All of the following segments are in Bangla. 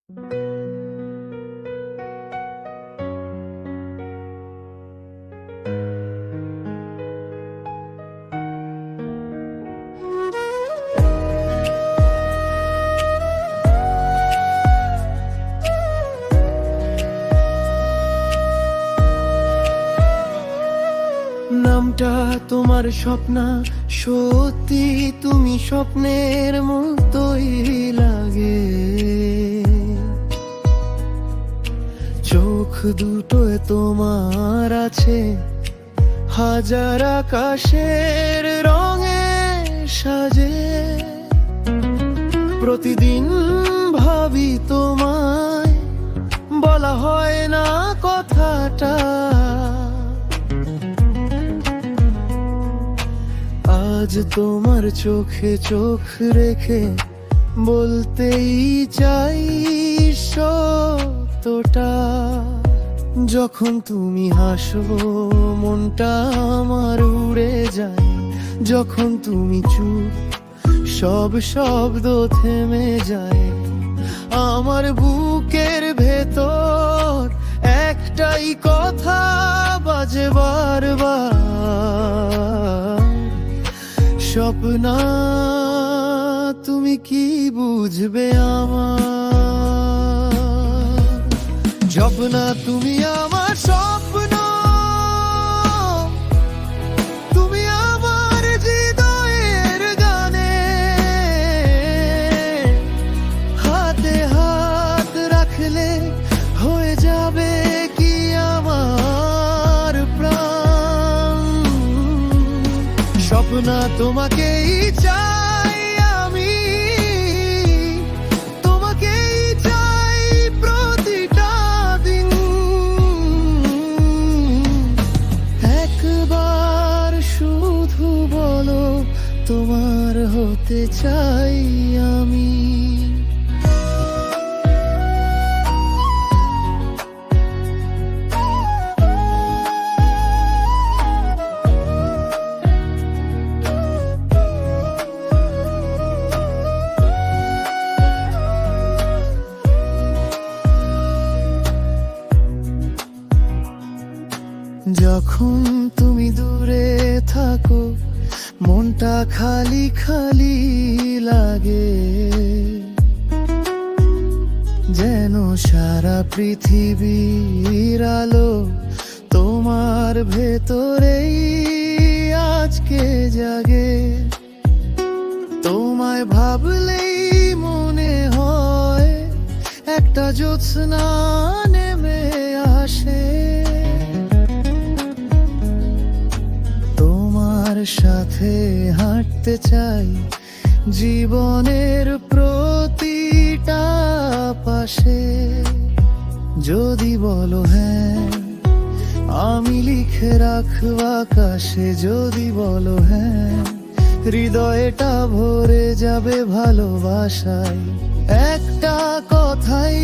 নামটা তোমার স্বপ্না, সত্যি তুমি স্বপ্নের মতোই লাগে। চোখ দুটোয় তোমার আছে হাজার আকাশের রঙে সাজে। প্রতিদিন ভাবি তোমায়, বলা হয় না কথাটা। আজ তোমার চোখে চোখ রেখে বলতেই চাই সত্যটা। যখন তুমি হাসো মনটা আমার উড়ে যায়। যখন তুমি চুপ সব শব্দ থেমে যায়। আমার বুকের ভেতর একটাই কথা বাজে বারবার, স্বপ্না তুমি কি বুঝবে আমার? স্বপ্না তুমি আমার স্বপ্ন, তুমি আমার হৃদয়ের গানে। হাতে হাত রাখলে হয়ে যাবে কি আমার প্রাণ। স্বপ্না তোমাকেই চাই আমি, তোমাকেই চাই প্রতিটা দিন। একবার শুধু বলো তোমার হতে চাই আমি। যখন তুমি দূরে থাকো মনটা খালি খালি লাগে। যেন সারা পৃথিবীর আলো তোমার ভেতরেই আজকে জাগে। তোমায় ভাবলেই মনে হয় একটা জ্যোৎস্না নেমে আসে। সাথে হাঁটতে চাই জীবনের প্রতিটা পাশে। যদি বলো হ্যাঁ আমি লিখে রাখব আকাশে। যদি বলো হ্যাঁ হৃদয়টা ভরে যাবে ভালোবাসায়। একটা কথাই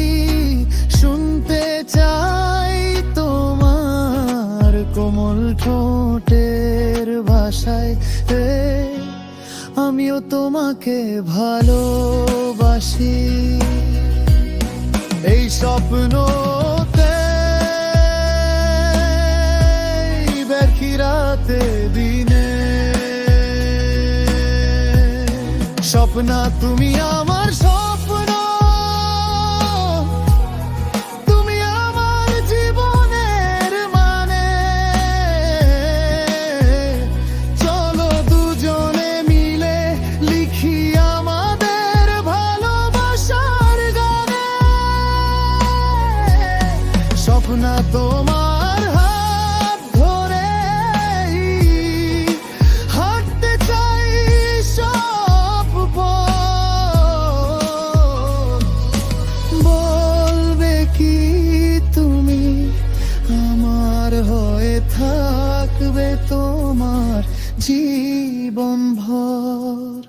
শুনতে চাই তোমার কোমল ঠোঁটের ভাষায়। আমিও তোমাকে ভালোবাসি। এই স্বপ্নতে ব্যর্থী রাতে দিনে। স্বপ্না তুমি আমার স্বপ্ন, তুমি আমার জীবনের মানে। চলো দুজনে মিলে লিখি আমাদের ভালোবাসার গানে। স্বপ্না তোমার হাত ধরে হাঁটতে চাই সব পথ। বলবে কি তুমি আমার হয়ে থাকবে তোমার জীবন ভর।